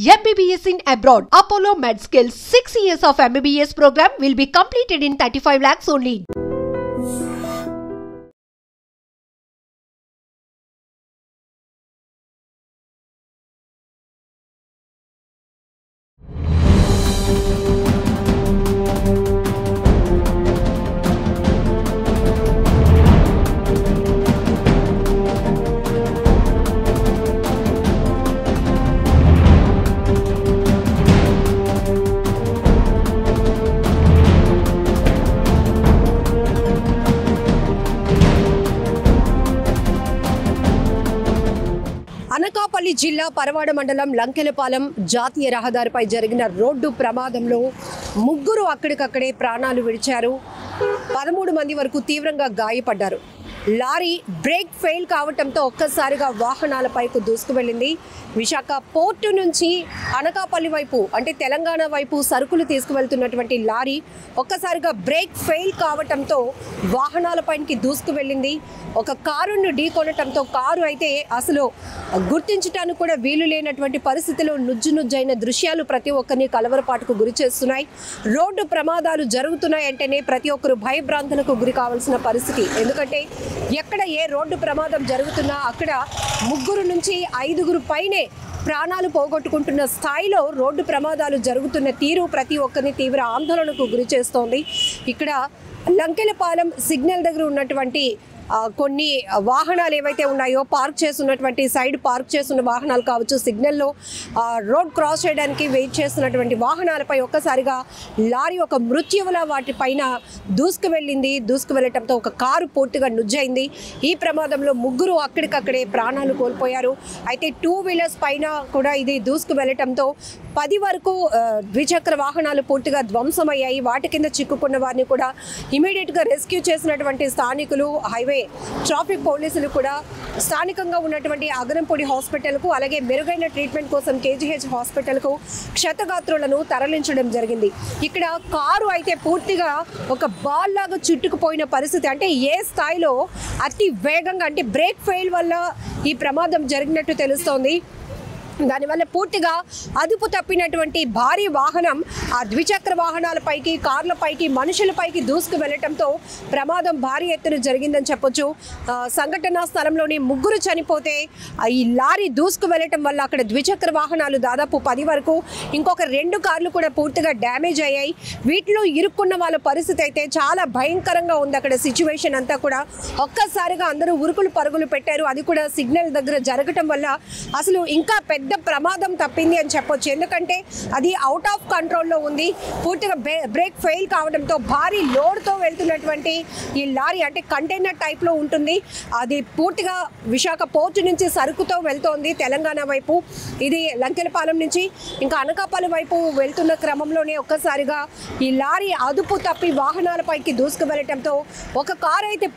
MBBS in abroad. Apollo MedSkill 6 years of MBBS program will be completed in 35 lakhs only. Anakapalli జిల్లా పరవాడ మండలం లంకెలపాలెం జాతీయ రహదారిపై జరిగిన రోడ్డు ప్రమాదంలో ముగ్గురు అక్కడికక్కడే ప్రాణాలు విడిచారు. 13 మంది వరకు తీవ్రంగా గాయపడ్డారు. లారీ బ్రేక్ ఫెయిల్ కావడంతో ఒక్కసారిగా వాహనాలపైకి దూసుకువెళ్ళింది. విశాఖ పోర్టు నుంచి అనకాపల్లి వైపు అంటే తెలంగాణ వైపు సరుకులు తీసుకువెళ్తున్నటువంటి లారీ ఒక్కసారిగా బ్రేక్ ఫెయిల్ కావడంతో వాహనాలపైకి దూసుకువెళ్ళింది. ఒక కారును ఢీకొనటంతో కారు అయితే అసలు గుర్తించడానికి కూడా వీలు లేనటువంటి పరిస్థితిలో నుజ్జునుజ్జైన దృశ్యాలు ప్రతి ఒక్కరిని కలవరపాటుకు గురి చేస్తున్నాయి. రోడ్డు ప్రమాదాలు జరుగుతున్నాయంటేనే ప్రతి ఒక్కరు భయభ్రాంతులకు గురి కావాల్సిన పరిస్థితి. ఎందుకంటే ఎక్కడ ఏ రోడ్డు ప్రమాదం జరుగుతున్నా అక్కడ 3 నుంచి 5 పైనే ప్రాణాలు పోగొట్టుకుంటున్న స్థాయిలో రోడ్డు ప్రమాదాలు జరుగుతున్న తీరు ప్రతి ఒక్కరిని తీవ్ర ఆందోళనకు గురి చేస్తోంది. ఇక్కడ లంకెలపాలెం సిగ్నల్ దగ్గర ఉన్నటువంటి కొన్ని వాహనాలు ఏవైతే ఉన్నాయో పార్క్ చేస్తున్నటువంటి సైడ్ పార్క్ చేస్తున్న వాహనాలు కావచ్చు, సిగ్నల్లో రోడ్ క్రాస్ చేయడానికి వెయిట్ చేస్తున్నటువంటి వాహనాలపై ఒక్కసారిగా లారీ ఒక మృత్యువులా వాటిపైన దూసుకువెళ్ళటంతో ఒక కారు పూర్తిగా నుజ్జైంది. ఈ ప్రమాదంలో 3 అక్కడికక్కడే ప్రాణాలు కోల్పోయారు. అయితే 2 వీలర్స్ పైన కూడా ఇది దూసుకువెళ్ళటంతో 10 వరకు ద్విచక్ర వాహనాలు పూర్తిగా ధ్వంసమయ్యాయి. వాటి కింద చిక్కుకున్న వారిని కూడా ఇమీడియట్గా రెస్క్యూ చేసినటువంటి స్థానికులు, హైవే ట్రాఫిక్ పోలీసులు కూడా స్థానికంగా ఉన్నటువంటి అగరంపూడి హాస్పిటల్కు అలాగే మెరుగైన ట్రీట్మెంట్ కోసం కేజీహెచ్ హాస్పిటల్కు క్షతగాత్రులను తరలించడం జరిగింది. ఇక్కడ కారు అయితే పూర్తిగా ఒక బాల్ లాగా చుట్టుకుపోయిన పరిస్థితి. అంటే ఏ స్థాయిలో అతి వేగంగా అంటే బ్రేక్ ఫెయిల్ వల్ల ఈ ప్రమాదం జరిగినట్టు తెలుస్తోంది. దానివల్ల పూర్తిగా అదుపు తప్పినటువంటి భారీ వాహనం ఆ ద్విచక్ర వాహనాలపైకి, కార్లపైకి, మనుషులపైకి దూసుకు వెళ్లటంతో ప్రమాదం భారీ ఎత్తున జరిగిందని చెప్పొచ్చు. సంఘటనా స్థలంలోని 3 చనిపోతే ఈ లారీ దూసుకు వెళ్లటం వల్ల అక్కడ ద్విచక్ర వాహనాలు దాదాపు 10 వరకు, ఇంకొక 2 కార్లు కూడా పూర్తిగా డ్యామేజ్ అయ్యాయి. వీటిలో ఇరుక్కున్న వాళ్ళ పరిస్థితి అయితే చాలా భయంకరంగా ఉంది. అక్కడ సిచ్యువేషన్ అంతా కూడా ఒక్కసారిగా అందరూ ఉరుకులు పరుగులు పెట్టారు. అది కూడా సిగ్నల్ దగ్గర జరగటం వల్ల అసలు ఇంకా పెద్ద ప్రమాదం తప్పింది అని చెప్పొచ్చు. ఎందుకంటే అది అవుట్ ఆఫ్ కంట్రోల్లో ఉంది. పూర్తిగా బ్రేక్ ఫెయిల్ కావడంతో భారీ లోడ్తో వెళ్తున్నటువంటి ఈ లారీ అంటే కంటైనర్ టైప్లో ఉంటుంది. అది పూర్తిగా విశాఖ పోర్టు నుంచి సరుకుతో వెళ్తోంది తెలంగాణ వైపు. ఇది లంకెలపాలెం నుంచి ఇంకా అనకాపల్లి వైపు వెళ్తున్న క్రమంలోనే ఒక్కసారిగా ఈ లారీ అదుపు తప్పి వాహనాలపైకి దూసుకు వెళ్ళటంతో ఒక కారు అయితే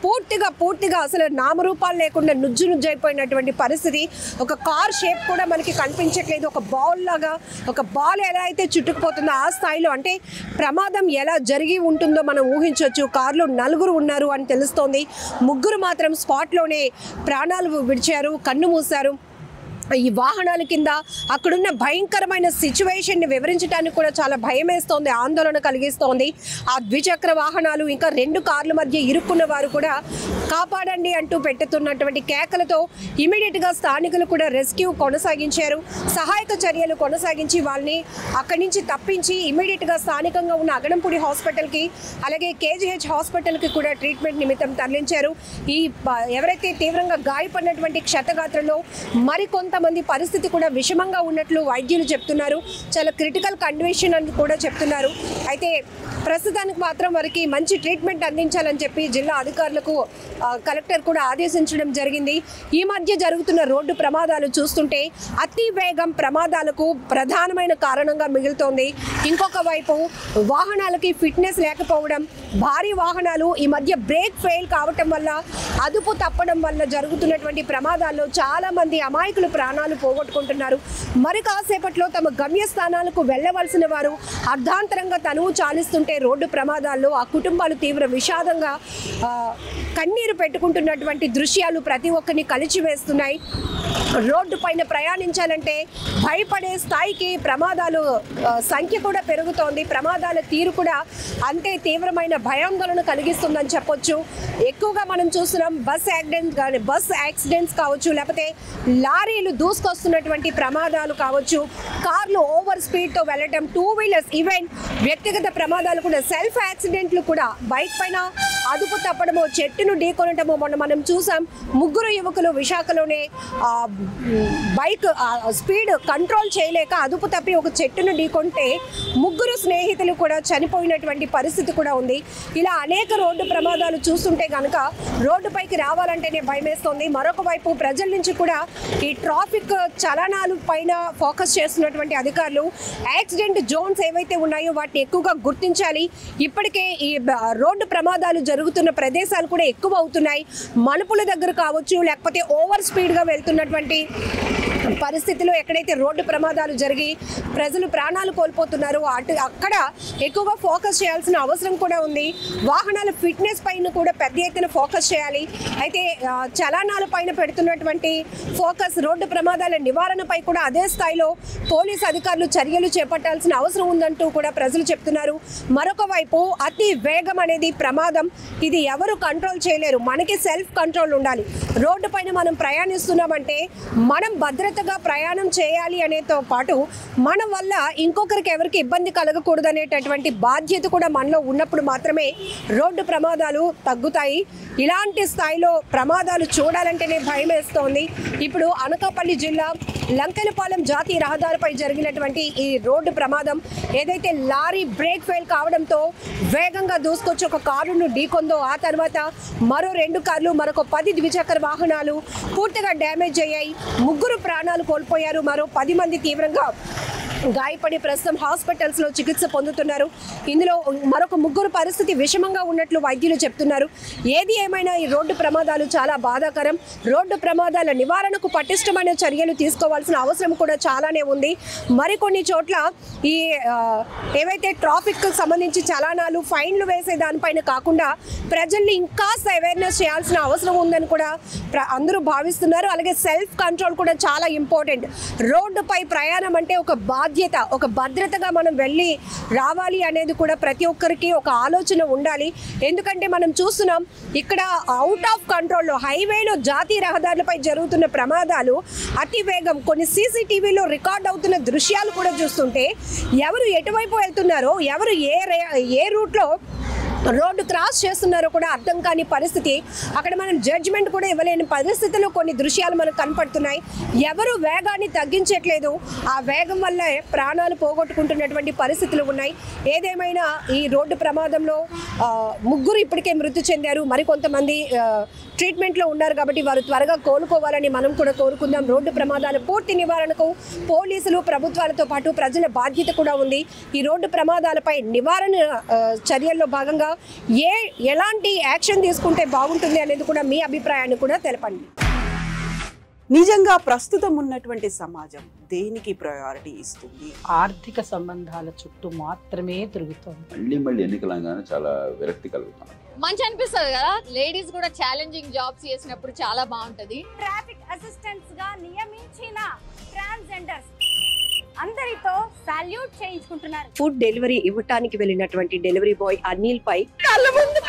పూర్తిగా అసలు నామరూపాలు లేకుండా నుజ్జైపోయినటువంటి పరిస్థితి. ఒక కార్ షేప్ కూడా మనకి కనిపించట్లేదు. ఒక బాల్ లాగా, ఒక బాల్ ఎలా అయితే చుట్టుకుపోతుందో ఆ స్థాయిలో అంటే ప్రమాదం ఎలా జరిగి ఉంటుందో మనం ఊహించవచ్చు. కారులో 4 ఉన్నారు అని తెలుస్తోంది. 3 మాత్రం స్పాట్లోనే ప్రాణాలు విడిచారు, కన్ను మూశారు. ఈ వాహనాల కింద అక్కడున్న భయంకరమైన సిచ్యువేషన్ని వివరించడానికి కూడా చాలా భయం వేస్తోంది, ఆందోళన కలిగిస్తోంది. ఆ ద్విచక్ర వాహనాలు ఇంకా 2 కార్ల మధ్య ఇరుక్కున్న వారు కూడా కాపాడండి అంటూ పెట్టుతున్నటువంటి కేకలతో ఇమీడియట్గా స్థానికులు కూడా రెస్క్యూ కొనసాగించారు. సహాయక చర్యలు కొనసాగించి వాళ్ళని అక్కడి నుంచి తప్పించి ఇమీడియట్గా స్థానికంగా ఉన్న అగడంపూడి హాస్పిటల్కి అలాగే కేజీహెచ్ హాస్పిటల్కి కూడా ట్రీట్మెంట్ నిమిత్తం తరలించారు. ఈ ఎవరైతే తీవ్రంగా గాయపడినటువంటి క్షతగాత్రలో మరికొంతమంది పరిస్థితి కూడా విషమంగా ఉన్నట్లు వైద్యులు చెప్తున్నారు. చాలా క్రిటికల్ కండిషన్ అని కూడా చెప్తున్నారు. అయితే ప్రస్తుతానికి మాత్రం వారికి మంచి ట్రీట్మెంట్ అందించాలని చెప్పి జిల్లా అధికారులకు కలెక్టర్ కూడా ఆదేశించడం జరిగింది. ఈ మధ్య జరుగుతున్న రోడ్డు ప్రమాదాలు చూస్తుంటే అతి వేగం ప్రమాదాలకు ప్రధానమైన కారణంగా మిగులుతోంది. ఇంకొక వైపు వాహనాలకి ఫిట్నెస్ లేకపోవడం, భారీ వాహనాలు ఈ మధ్య బ్రేక్ ఫెయిల్ కావటం వల్ల, అదుపు తప్పడం వల్ల జరుగుతున్నటువంటి ప్రమాదాల్లో చాలామంది అమాయకులు ప్రాణాలు పోగొట్టుకుంటున్నారు. మరి కాసేపట్లో తమ గమ్యస్థానాలకు వెళ్ళవలసిన వారు అర్ధాంతరంగా తనువు చాలిస్తుంటే రోడ్డు ప్రమాదాల్లో ఆ కుటుంబాలు తీవ్ర విషాదంగా కన్నీరు పెట్టుకుంటున్నటువంటి దృశ్యాలు ప్రతి ఒక్కరిని కలిచివేస్తున్నాయి. రోడ్డు పైన ప్రయాణించాలంటే భయపడే స్థాయికి ప్రమాదాలు సంఖ్య కూడా పెరుగుతోంది. ప్రమాదాల తీరు కూడా అంతే తీవ్రమైన భయాందోళన కలిగిస్తుందని చెప్పొచ్చు. ఎక్కువగా మనం చూస్తున్నాం బస్ యాక్సిడెంట్స్ కావచ్చు, లేకపోతే లారీలు దూసుకొస్తున్నటువంటి ప్రమాదాలు కావచ్చు, కార్లు ఓవర్ స్పీడ్తో వెళ్ళటం, 2 వీలర్స్, ఈవెన్ వ్యక్తిగత ప్రమాదాలు కూడా, సెల్ఫ్ యాక్సిడెంట్లు కూడా, బైక్ పైన అదుపు తప్పడము, చెట్టును ఢీకొనటము. మొన్న మనం చూసాం 3 యువకులు విశాఖలోనే బైక్ స్పీడ్ కంట్రోల్ చేయలేక అదుపు తప్పి ఒక చెట్టును ఢీకొంటే 3 స్నేహితులు కూడా చనిపోయినటువంటి పరిస్థితి కూడా ఉంది. ఇలా అనేక రోడ్డు ప్రమాదాలు చూస్తుంటే కనుక రోడ్డుపైకి రావాలంటేనే భయమేస్తోంది. మరొక వైపు ప్రజల నుంచి కూడా ఈ ట్రాఫిక్ చలనాలు పైన ఫోకస్ చేస్తున్నటువంటి అధికారులు యాక్సిడెంట్ జోన్స్ ఏవైతే ఉన్నాయో వాటిని ఎక్కువగా గుర్తించాలి. ఇప్పటికే ఈ రోడ్డు ప్రమాదాలు జరుగుతున్న ప్రదేశాలు కూడా ఎక్కువ అవుతున్నాయి. మలుపుల దగ్గర కావచ్చు, లేకపోతే ఓవర్ స్పీడ్గా వెళ్తున్నటువంటి పరిస్థితిలో ఎక్కడైతే రోడ్డు ప్రమాదాలు జరిగి ప్రజలు ప్రాణాలు కోల్పోతున్నారో అక్కడ ఎక్కువగా ఫోకస్ చేయాల్సిన అవసరం కూడా ఉంది. వాహనాల ఫిట్నెస్ పైన కూడా పెద్ద ఎత్తున ఫోకస్ చేయాలి. అయితే చలనాల పైన పెడుతున్నటువంటి ఫోకస్ రోడ్డు ప్రమాదాల నివారణపై కూడా అదే స్థాయిలో పోలీసు అధికారులు చర్యలు చేపట్టాల్సిన అవసరం ఉందంటూ కూడా ప్రజలు చెప్తున్నారు. మరొక వైపు అతి వేగం అనేది ప్రమాదం. ఇది ఎవరు కంట్రోల్ చేయలేరు. మనకి సెల్ఫ్ కంట్రోల్ ఉండాలి. రోడ్డు పైన మనం ప్రయాణిస్తున్నామంటే మనం భద్రతగా ప్రయాణం చేయాలి అనేతో పాటు మన వల్ల ఇంకొకరికి ఎవరికి ఇబ్బంది కలగకూడదు అనేటటువంటి బాధ్యత కూడా మనలో ఉన్నప్పుడు మాత్రమే రోడ్డు ప్రమాదాలు తగ్గుతాయి. ఇలాంటి స్థాయిలో ప్రమాదాలు చూడాలంటేనే భయం వేస్తోంది. ఇప్పుడు అనకాపల్లి జిల్లా లంకెలపాలెం జాతీయ రహదారిపై జరిగినటువంటి ఈ రోడ్డు ప్రమాదం ఏదైతే లారీ బ్రేక్ ఫెయిల్ కావడంతో వేగంగా దూసుకొచ్చి ఒక కారును ఢీకొందో, ఆ తర్వాత మరో 2 కార్లు, మరొక 10 ద్విచక్ర వాహనాలు పూర్తిగా డ్యామేజ్ అయ్యాయి. 3 ప్రాణాలు కోల్పోయారు. మరో 10 మంది తీవ్రంగా గాయపడి ప్రస్తుతం హాస్పిటల్స్లో చికిత్స పొందుతున్నారు. ఇందులో మరొక 3 పరిస్థితి విషమంగా ఉన్నట్లు వైద్యులు చెప్తున్నారు. ఏది ఏమైనా ఈ రోడ్డు ప్రమాదాలు చాలా బాధాకరం. రోడ్డు ప్రమాదాల నివారణకు పటిష్టమైన చర్యలు తీసుకోవాల్సిన అవసరం కూడా చాలానే ఉంది. మరికొన్ని చోట్ల ఈ ఏవైతే ట్రాఫిక్ సంబంధించి చలానాలు, ఫైన్లు వేసే దానిపైన కాకుండా ప్రజల్ని ఇంకాస్త అవేర్నెస్ చేయాల్సిన అవసరం ఉందని కూడా అందరూ భావిస్తున్నారు. అలాగే సెల్ఫ్ కంట్రోల్ కూడా చాలా ఇంపార్టెంట్. రోడ్డుపై ప్రయాణం అంటే ఒక బాధ్యత, ఒక భద్రతగా మనం వెళ్ళి రావాలి అనేది కూడా ప్రతి ఒక్కరికి ఒక ఆలోచన ఉండాలి. ఎందుకంటే మనం చూస్తున్నాం ఇక్కడ అవుట్ ఆఫ్ కంట్రోల్లో హైవేలో జాతీయ రహదారులపై జరుగుతున్న ప్రమాదాలు, అతి వేగం, కొన్ని సీసీటీవీలో రికార్డ్ అవుతున్న దృశ్యాలు కూడా చూస్తుంటే ఎవరు ఎటువైపు వెళ్తున్నారో, ఎవరు ఏ రూట్లో రోడ్డు క్రాస్ చేస్తున్నారో కూడా అర్థం కాని పరిస్థితి. అక్కడ మనం జడ్జిమెంట్ కూడా ఇవ్వలేని పరిస్థితుల్లో కొన్ని దృశ్యాలు మనకు కనపడుతున్నాయి. ఎవరు వేగాన్ని తగ్గించట్లేదు. ఆ వేగం వల్లే ప్రాణాలు పోగొట్టుకుంటున్నటువంటి పరిస్థితులు ఉన్నాయి. ఏదేమైనా ఈ రోడ్డు ప్రమాదంలో 3 ఇప్పటికే మృతి చెందారు. మరికొంతమంది ట్రీట్మెంట్లో ఉన్నారు. కాబట్టి వారు త్వరగా కోలుకోవాలని మనం కూడా కోరుకుందాం. రోడ్డు ప్రమాదాల పూర్తి నివారణకు పోలీసులు, ప్రభుత్వాలతో పాటు ప్రజల బాధ్యత కూడా ఉంది. ఈ రోడ్డు ప్రమాదాలపై నివారణ చర్యల్లో భాగంగా ఎలాంటి యాక్షన్ తీసుకుంటే బాగుంటుంది అనేది కూడా మీ అభిప్రాయాన్ని కూడా తెలపండి. నిజంగా ప్రస్తుతం ఉన్నటువంటి సమాజం దేనికి ప్రయారిటీ ఇస్తుంది? ఆర్థిక సంబంధాల చుట్టూ మాత్రమే తిరుగుతుంది. మళ్ళీ ఎన్నికలంగానే చాలా విరక్తి కలుగుతాం. మంచి అనిపిస్తుంది కదా, లేడీస్ కూడా ఛాలెంజింగ్ జాబ్స్ చేసినప్పుడు చాలా బాగుంటది. ట్రాఫిక్ అసిస్టెంట్స్ గా నియమించిన ట్రాన్స్జెండర్స్ అందరితో సాల్యూట్ చేయించుకుంటున్నారు. ఫుడ్ డెలివరీ ఇవ్వటానికి వెళ్ళినటువంటి డెలివరీ బాయ్ అనిల్ పై కళ్ళ ముందు